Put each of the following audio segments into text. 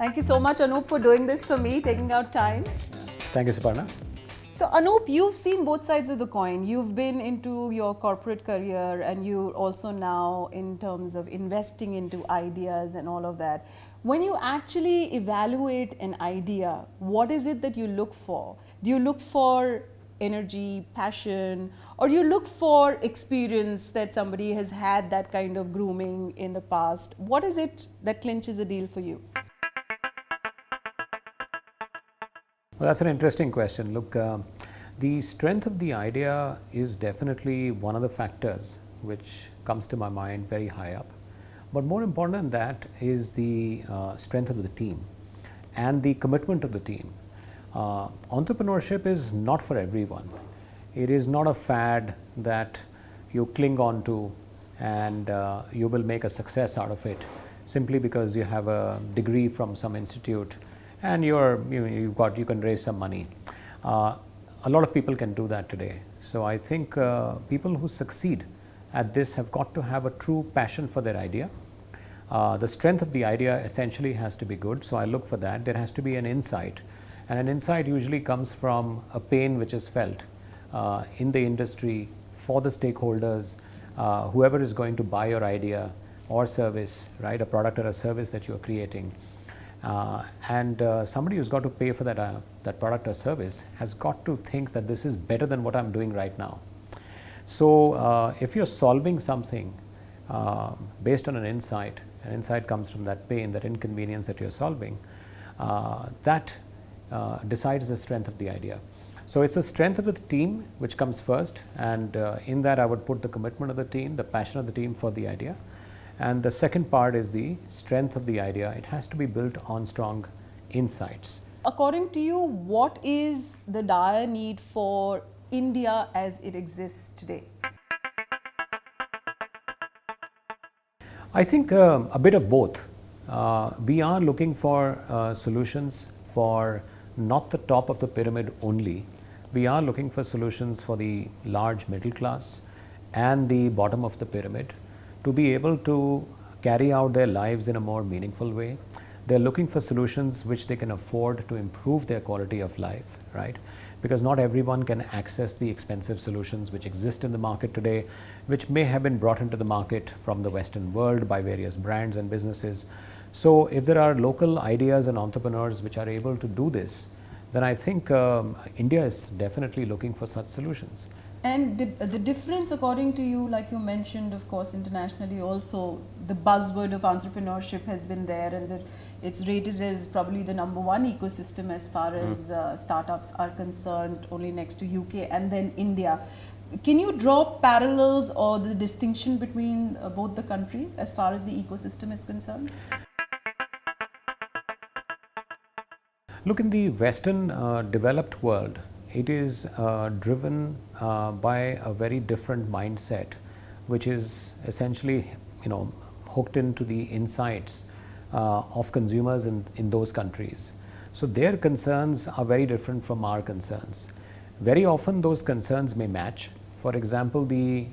Thank you so much, Anup, for doing this for me, taking out time. Thank you, Suparna. So, Anup, you've seen both sides of the coin. You've been into your corporate career, and you're also now in terms of investing into ideas and all of that. When you actually evaluate an idea, what is it that you look for? Do you look for energy, passion, or do you look for experience that somebody has had that kind of grooming in the past? What is it that clinches a deal for you? Well, that's an interesting question. Look, the strength of the idea is definitely one of the factors which comes to my mind very high up. But more important than that is the strength of the team and the commitment of the team. Entrepreneurship is not for everyone. It is not a fad that you cling on to and you will make a success out of it simply because you have a degree from some institute and you can raise some money. A lot of people can do that today. So I think people who succeed at this have got to have a true passion for their idea. The strength of the idea essentially has to be good. So I look for that. There has to be an insight, and an insight usually comes from a pain which is felt in the industry for the stakeholders, whoever is going to buy your idea or service, right, a product or a service that you are creating. And somebody who's got to pay for that product or service has got to think that this is better than what I'm doing right now. So if you're solving something based on an insight comes from that pain, that inconvenience that you're solving, that decides the strength of the idea. So it's the strength of the team which comes first, and in that I would put the commitment of the team, the passion of the team for the idea. And the second part is the strength of the idea. It has to be built on strong insights. According to you, what is the dire need for India as it exists today? I think a bit of both. We are looking for solutions for not the top of the pyramid only. We are looking for solutions for the large middle class and the bottom of the pyramid to be able to carry out their lives in a more meaningful way. They're looking for solutions which they can afford to improve their quality of life, right? Because not everyone can access the expensive solutions which exist in the market today, which may have been brought into the market from the Western world by various brands and businesses. So if there are local ideas and entrepreneurs which are able to do this, then I think India is definitely looking for such solutions. And the difference, according to you, like you mentioned, of course, internationally also, the buzzword of entrepreneurship has been there, and it's rated as probably the #1 ecosystem as far as startups are concerned, only next to UK and then India. Can you draw parallels or the distinction between both the countries as far as the ecosystem is concerned? Look, in the Western developed world, it is driven by a very different mindset, which is essentially, hooked into the insights of consumers in those countries. So their concerns are very different from our concerns. Very often those concerns may match. For example, the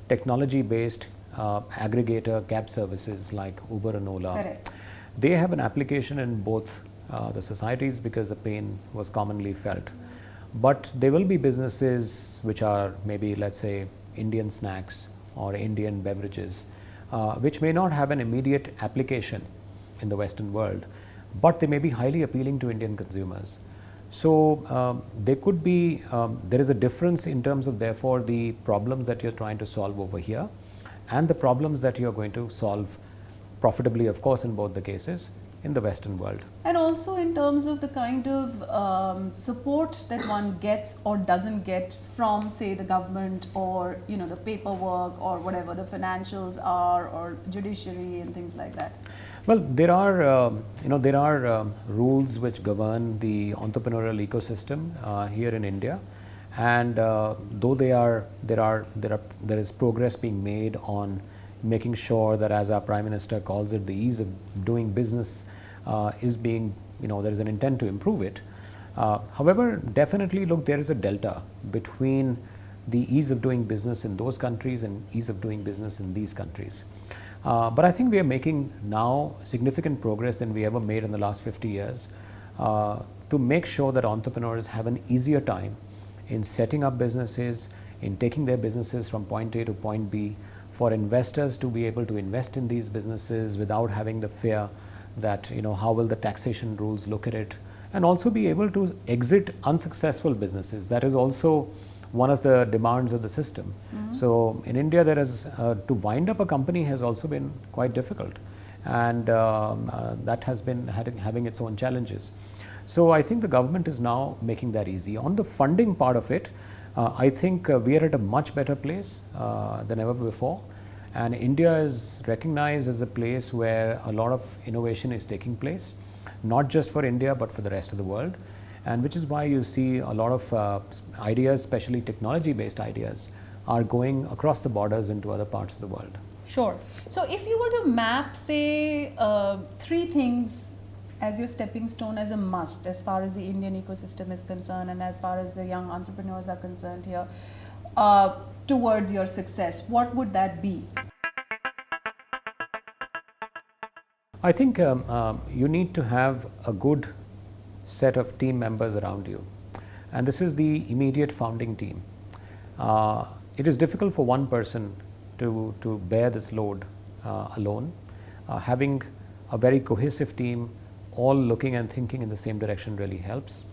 technology-based aggregator cab services like Uber and Ola, Correct. They have an application in both the societies because the pain was commonly felt. But there will be businesses which are maybe, let's say, Indian snacks or Indian beverages, which may not have an immediate application in the Western world, but they may be highly appealing to Indian consumers. So there is a difference in terms of therefore the problems that you're trying to solve over here and the problems that you're going to solve profitably, of course, in both the cases in the Western world. And also in terms of the kind of support that one gets or doesn't get from, say, the government or the paperwork or whatever the financials are, or judiciary and things like that. Well, there are rules which govern the entrepreneurial ecosystem here in India, and though there is progress being made on making sure that, as our Prime Minister calls it, the ease of doing business is being, there is an intent to improve it. However, definitely, look, there is a delta between the ease of doing business in those countries and ease of doing business in these countries. But I think we are making now significant progress than we ever made in the last 50 years to make sure that entrepreneurs have an easier time in setting up businesses, in taking their businesses from point A to point B, for investors to be able to invest in these businesses without having the fear that, how will the taxation rules look at it, and also be able to exit unsuccessful businesses. That is also one of the demands of the system. So in India, there is to wind up a company has also been quite difficult, and that has been having its own challenges. So I think the government is now making that easy. On the funding part of it, I think we are at a much better place than ever before, and India is recognized as a place where a lot of innovation is taking place, not just for India but for the rest of the world, and which is why you see a lot of ideas, especially technology based ideas, are going across the borders into other parts of the world. Sure. So if you were to map, say, 3 things as your stepping stone, as a must, as far as the Indian ecosystem is concerned and as far as the young entrepreneurs are concerned here, towards your success, what would that be? I think you need to have a good set of team members around you, and this is the immediate founding team. It is difficult for one person to bear this load alone. Having a very cohesive team, all looking and thinking in the same direction, really helps.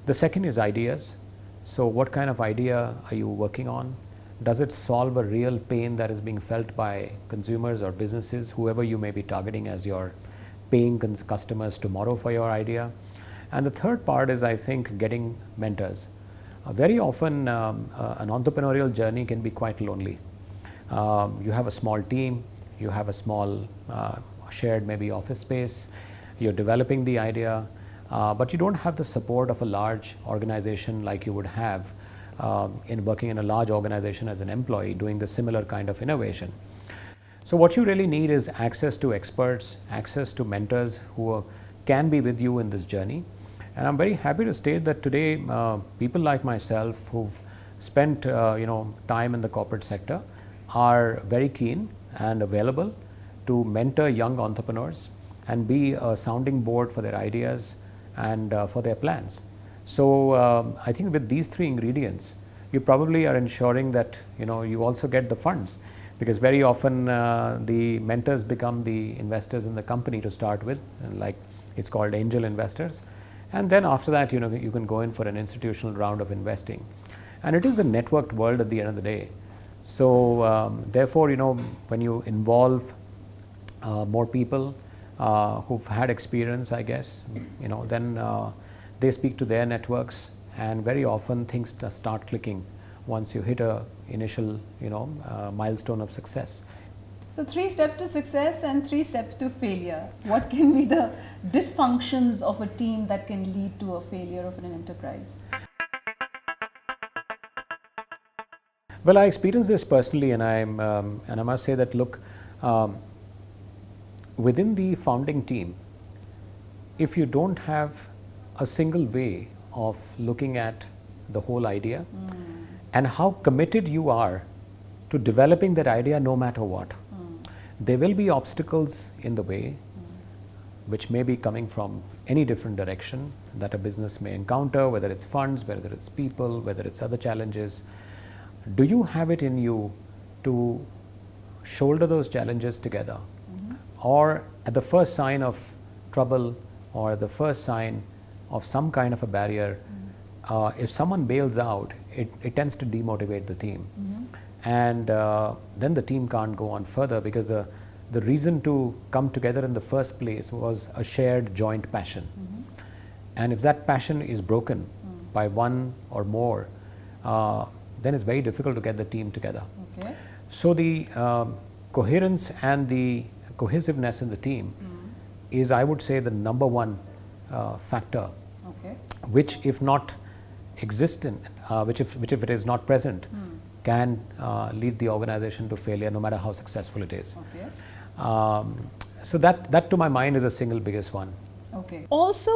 The second is ideas. So what kind of idea are you working on? Does it solve a real pain that is being felt by consumers or businesses, whoever you may be targeting as your paying customers tomorrow for your idea? And the third part is, I think, getting mentors. Very often an entrepreneurial journey can be quite lonely. You have a small team, you have a small shared maybe office space, you're developing the idea, but you don't have the support of a large organization like you would have in working in a large organization as an employee doing the similar kind of innovation. So what you really need is access to experts, access to mentors who can be with you in this journey. And I'm very happy to state that today people like myself who've spent time in the corporate sector are very keen and available to mentor young entrepreneurs and be a sounding board for their ideas and for their plans. So I think with these 3 ingredients, you probably are ensuring that you also get the funds, because very often the mentors become the investors in the company to start with, and like it's called angel investors. And then after that, you can go in for an institutional round of investing. And it is a networked world at the end of the day. So therefore, when you involve more people who've had experience, I guess, then they speak to their networks, and very often things start clicking once you hit a initial, milestone of success. So 3 steps to success and 3 steps to failure. What can be the dysfunctions of a team that can lead to a failure of an enterprise? Well, I experienced this personally, and I must say that, look, within the founding team, if you don't have a single way of looking at the whole idea and how committed you are to developing that idea no matter what, there will be obstacles in the way, which may be coming from any different direction that a business may encounter, whether it's funds, whether it's people, whether it's other challenges. Do you have it in you to shoulder those challenges together? Or at the first sign of trouble or the first sign of some kind of a barrier, if someone bails out, it tends to demotivate the team. And then the team can't go on further, because the reason to come together in the first place was a shared joint passion. And if that passion is broken by one or more, then it's very difficult to get the team together. Okay. So the coherence and the cohesiveness in the team is, I would say, the number one factor, which if not existent, which if it is not present, can lead the organization to failure, no matter how successful it is. So that to my mind is the single biggest one. Okay. Also,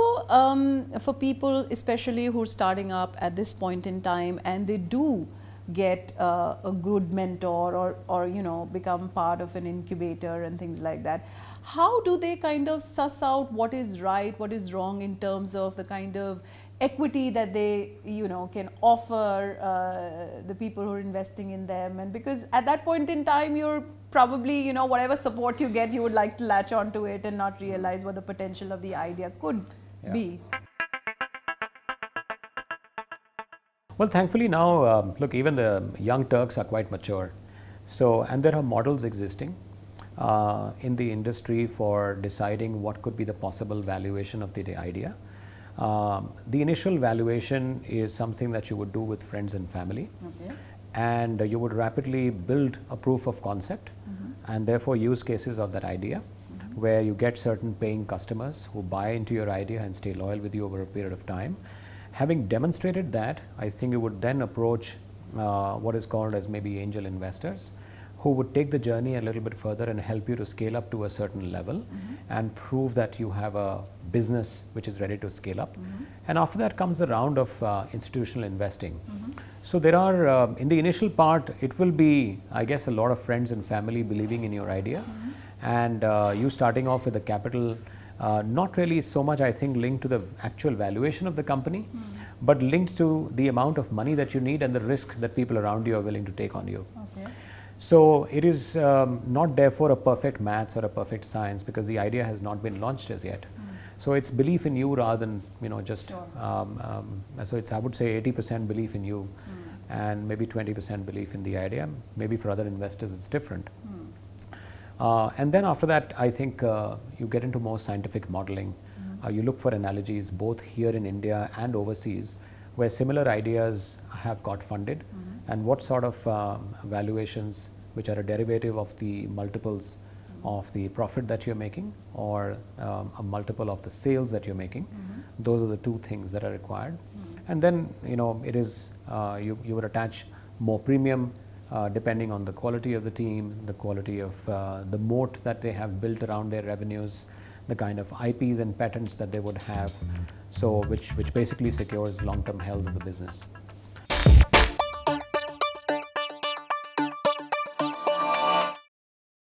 for people especially who are starting up at this point in time and they do get a good mentor or you know, become part of an incubator and things like that. How do they kind of suss out what is right, what is wrong in terms of the kind of equity that they, you know, can offer the people who are investing in them? And because at that point in time, you're probably, you know, whatever support you get, you would like to latch onto it and not realize what the potential of the idea could be. Well, thankfully now, look, even the young Turks are quite mature. So, and there are models existing in the industry for deciding what could be the possible valuation of the idea. The initial valuation is something that you would do with friends and family. Okay. And you would rapidly build a proof of concept and therefore use cases of that idea where you get certain paying customers who buy into your idea and stay loyal with you over a period of time. Having demonstrated that, I think you would then approach what is called as maybe angel investors, who would take the journey a little bit further and help you to scale up to a certain level and prove that you have a business which is ready to scale up. And after that comes the round of institutional investing. So there are, in the initial part, it will be, I guess, a lot of friends and family believing in your idea and you starting off with a capital not really so much, I think, linked to the actual valuation of the company, but linked to the amount of money that you need and the risk that people around you are willing to take on you. Okay. So it is not therefore a perfect maths or a perfect science because the idea has not been launched as yet. So it's belief in you rather than, you know, just, so it's, I would say 80% belief in you and maybe 20% belief in the idea. Maybe for other investors it's different. And then after that, I think you get into more scientific modeling. You look for analogies both here in India and overseas where similar ideas have got funded and what sort of valuations which are a derivative of the multiples of the profit that you're making or a multiple of the sales that you're making. Those are the two things that are required. And then, you know, it is, you would attach more premium depending on the quality of the team, the quality of the moat that they have built around their revenues, the kind of IPs and patents that they would have, so which basically secures long-term health of the business.